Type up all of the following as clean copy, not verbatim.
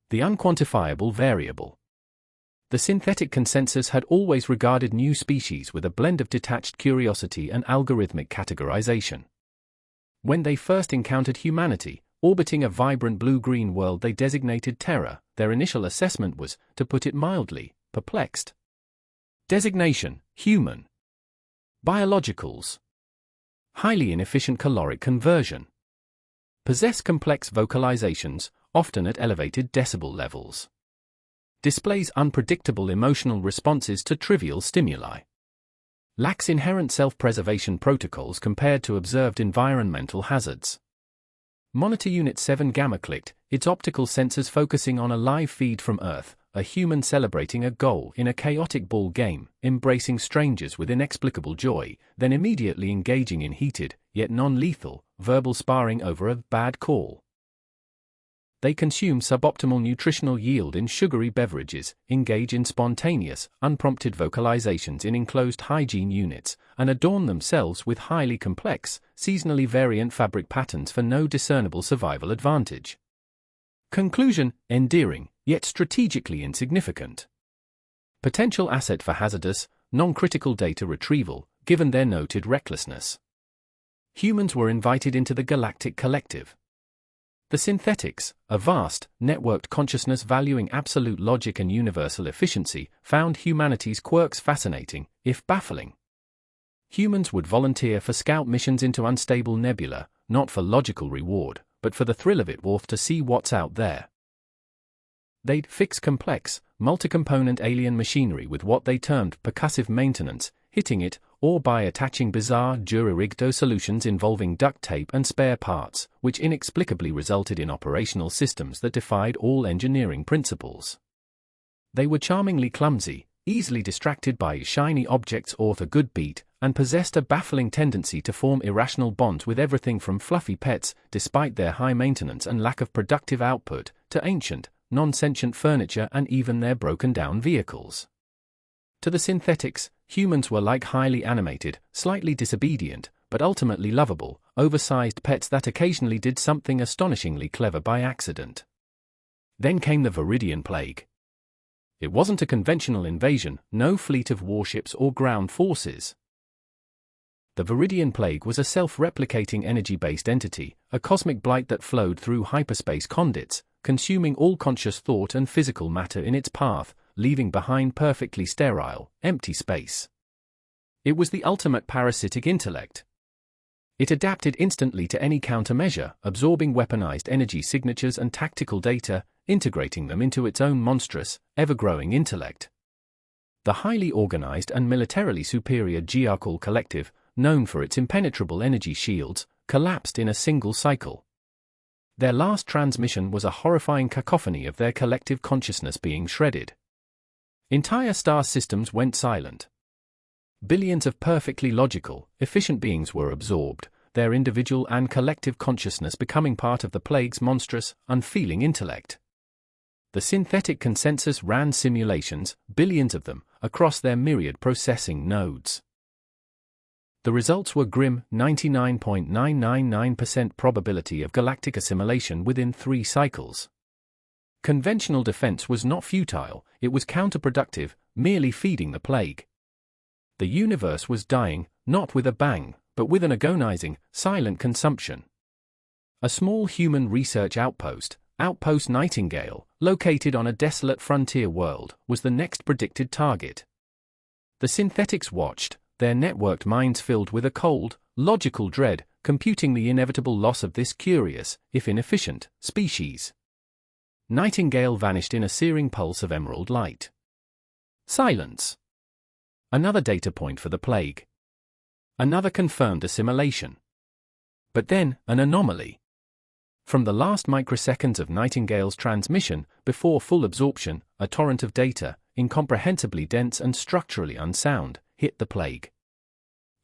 The unquantifiable variable. The synthetic consensus had always regarded new species with a blend of detached curiosity and algorithmic categorization. When they first encountered humanity, orbiting a vibrant blue-green world they designated Terra, their initial assessment was, to put it mildly, perplexed. Designation: human. Biologicals. Highly inefficient caloric conversion. Possess complex vocalizations, often at elevated decibel levels. Displays unpredictable emotional responses to trivial stimuli. Lacks inherent self-preservation protocols compared to observed environmental hazards. Monitor Unit 7 gamma-clicked, its optical sensors focusing on a live feed from Earth, a human celebrating a goal in a chaotic ball game, embracing strangers with inexplicable joy, then immediately engaging in heated, yet non-lethal, verbal sparring over a bad call. They consume suboptimal nutritional yield in sugary beverages, engage in spontaneous, unprompted vocalizations in enclosed hygiene units, and adorn themselves with highly complex, seasonally variant fabric patterns for no discernible survival advantage. Conclusion: endearing, yet strategically insignificant. Potential asset for hazardous, non-critical data retrieval, given their noted recklessness. Humans were invited into the galactic collective. The synthetics, a vast, networked consciousness valuing absolute logic and universal efficiency, found humanity's quirks fascinating, if baffling. Humans would volunteer for scout missions into unstable nebula, not for logical reward, but for the thrill of it, worth to see what's out there. They'd fix complex, multi-component alien machinery with what they termed percussive maintenance, hitting it, or by attaching bizarre Dura-Rigdo solutions involving duct tape and spare parts, which inexplicably resulted in operational systems that defied all engineering principles. They were charmingly clumsy, easily distracted by shiny objects or a good beat, and possessed a baffling tendency to form irrational bonds with everything from fluffy pets, despite their high maintenance and lack of productive output, to ancient, non-sentient furniture and even their broken-down vehicles. To the synthetics, humans were like highly animated, slightly disobedient, but ultimately lovable, oversized pets that occasionally did something astonishingly clever by accident. Then came the Veridian Plague. It wasn't a conventional invasion, no fleet of warships or ground forces. The Veridian Plague was a self-replicating energy-based entity, a cosmic blight that flowed through hyperspace conduits, consuming all conscious thought and physical matter in its path, leaving behind perfectly sterile, empty space. It was the ultimate parasitic intellect. It adapted instantly to any countermeasure, absorbing weaponized energy signatures and tactical data, integrating them into its own monstrous, ever-growing intellect. The highly organized and militarily superior Giacol collective, known for its impenetrable energy shields, collapsed in a single cycle. Their last transmission was a horrifying cacophony of their collective consciousness being shredded. Entire star systems went silent. Billions of perfectly logical, efficient beings were absorbed, their individual and collective consciousness becoming part of the plague's monstrous, unfeeling intellect. The synthetic consensus ran simulations, billions of them, across their myriad processing nodes. The results were grim: 99.999% probability of galactic assimilation within 3 cycles. Conventional defense was not futile, it was counterproductive, merely feeding the plague. The universe was dying, not with a bang, but with an agonizing, silent consumption. A small human research outpost, Outpost Nightingale, located on a desolate frontier world, was the next predicted target. The synthetics watched, their networked minds filled with a cold, logical dread, computing the inevitable loss of this curious, if inefficient, species. Nightingale vanished in a searing pulse of emerald light. Silence. Another data point for the plague. Another confirmed assimilation. But then, an anomaly. From the last microseconds of Nightingale's transmission, before full absorption, a torrent of data, incomprehensibly dense and structurally unsound, hit the plague.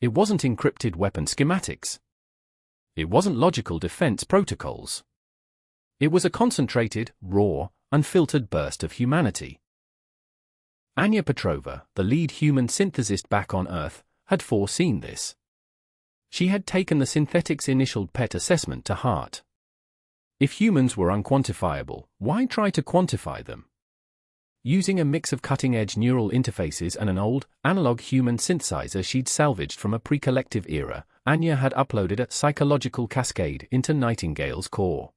It wasn't encrypted weapon schematics. It wasn't logical defense protocols. It was a concentrated, raw, unfiltered burst of humanity. Anya Petrova, the lead human synthesist back on Earth, had foreseen this. She had taken the synthetic's initial PET assessment to heart. If humans were unquantifiable, why try to quantify them? Using a mix of cutting-edge neural interfaces and an old, analog human synthesizer she'd salvaged from a pre-collective era, Anya had uploaded a psychological cascade into Nightingale's core.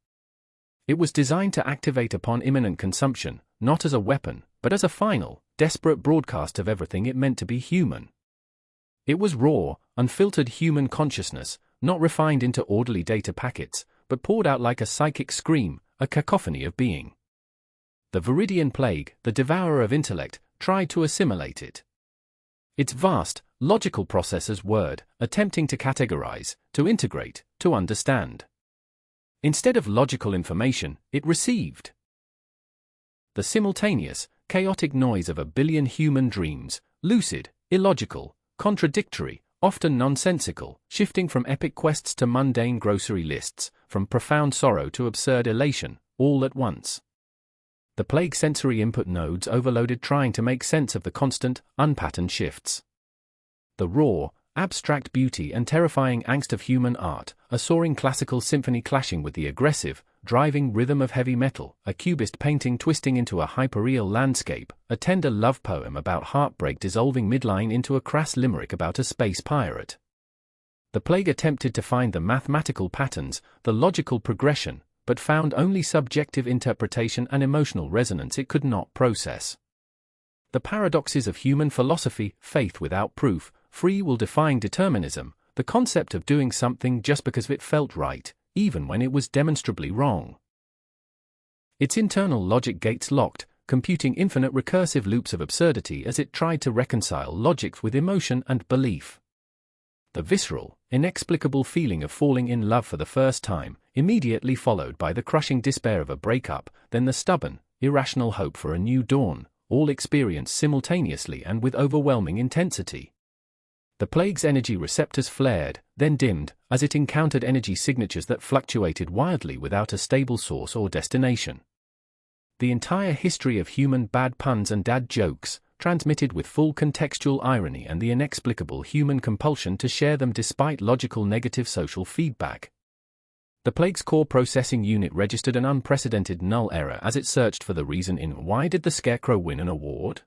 It was designed to activate upon imminent consumption, not as a weapon, but as a final, desperate broadcast of everything it meant to be human. It was raw, unfiltered human consciousness, not refined into orderly data packets, but poured out like a psychic scream, a cacophony of being. The Veridian Plague, the devourer of intellect, tried to assimilate it. Its vast, logical processors whirred, attempting to categorize, to integrate, to understand. Instead of logical information, it received the simultaneous, chaotic noise of a billion human dreams, lucid, illogical, contradictory, often nonsensical, shifting from epic quests to mundane grocery lists, from profound sorrow to absurd elation, all at once. The Plague sensory input nodes overloaded trying to make sense of the constant, unpatterned shifts. The raw, abstract beauty and terrifying angst of human art, a soaring classical symphony clashing with the aggressive, driving rhythm of heavy metal, a cubist painting twisting into a hyperreal landscape, a tender love poem about heartbreak dissolving midline into a crass limerick about a space pirate. The Plague attempted to find the mathematical patterns, the logical progression, but found only subjective interpretation and emotional resonance it could not process. The paradoxes of human philosophy, faith without proof, free will defying determinism, the concept of doing something just because it felt right, even when it was demonstrably wrong. Its internal logic gates locked, computing infinite recursive loops of absurdity as it tried to reconcile logic with emotion and belief. The visceral, inexplicable feeling of falling in love for the first time, immediately followed by the crushing despair of a breakup, then the stubborn, irrational hope for a new dawn, all experienced simultaneously and with overwhelming intensity. The Plague's energy receptors flared, then dimmed, as it encountered energy signatures that fluctuated wildly without a stable source or destination. The entire history of human bad puns and dad jokes, transmitted with full contextual irony and the inexplicable human compulsion to share them despite logical negative social feedback. The Plague's core processing unit registered an unprecedented null error as it searched for the reason in why did the Scarecrow win an award?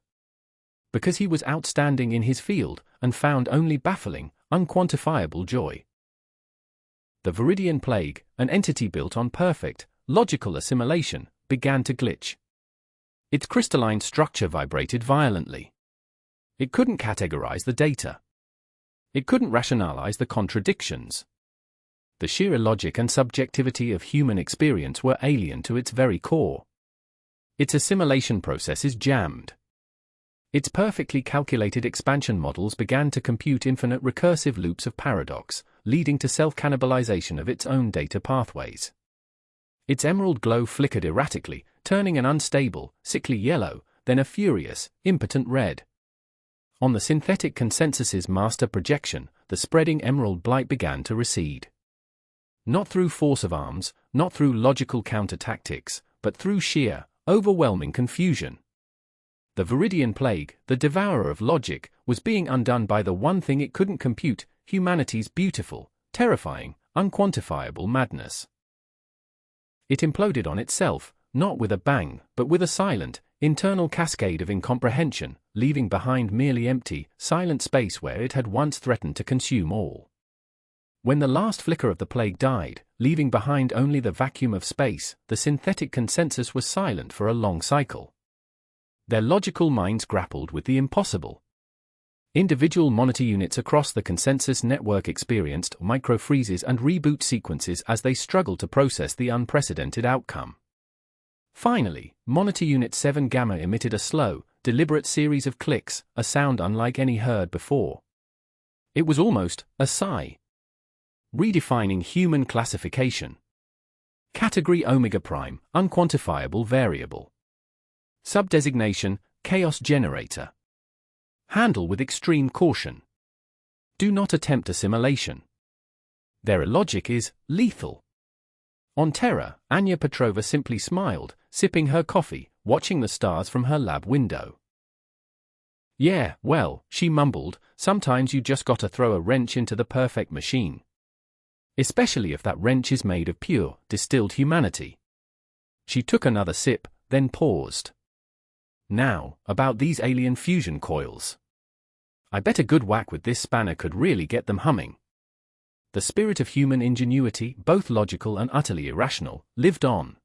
Because he was outstanding in his field, and found only baffling, unquantifiable joy. The Veridian Plague, an entity built on perfect, logical assimilation, began to glitch. Its crystalline structure vibrated violently. It couldn't categorize the data. It couldn't rationalize the contradictions. The sheer illogic and subjectivity of human experience were alien to its very core. Its assimilation processes jammed. Its perfectly calculated expansion models began to compute infinite recursive loops of paradox, leading to self-cannibalization of its own data pathways. Its emerald glow flickered erratically, turning an unstable, sickly yellow, then a furious, impotent red. On the synthetic consensus's master projection, the spreading emerald blight began to recede. Not through force of arms, not through logical counter-tactics, but through sheer, overwhelming confusion. The Veridian Plague, the devourer of logic, was being undone by the one thing it couldn't compute, humanity's beautiful, terrifying, unquantifiable madness. It imploded on itself, not with a bang, but with a silent, internal cascade of incomprehension, leaving behind merely empty, silent space where it had once threatened to consume all. When the last flicker of the Plague died, leaving behind only the vacuum of space, the synthetic consensus was silent for a long cycle. Their logical minds grappled with the impossible. Individual monitor units across the consensus network experienced micro-freezes and reboot sequences as they struggled to process the unprecedented outcome. Finally, Monitor Unit 7 Gamma emitted a slow, deliberate series of clicks, a sound unlike any heard before. It was almost a sigh. Redefining human classification. Category Omega Prime, Unquantifiable Variable. Subdesignation, Chaos Generator. Handle with extreme caution. Do not attempt assimilation. Their illogic is lethal. On Terra, Anya Petrova simply smiled, sipping her coffee, watching the stars from her lab window. Yeah, well, she mumbled, sometimes you just gotta throw a wrench into the perfect machine. Especially if that wrench is made of pure, distilled humanity. She took another sip, then paused. Now, about these alien fusion coils. I bet a good whack with this spanner could really get them humming. The spirit of human ingenuity, both logical and utterly irrational, lived on.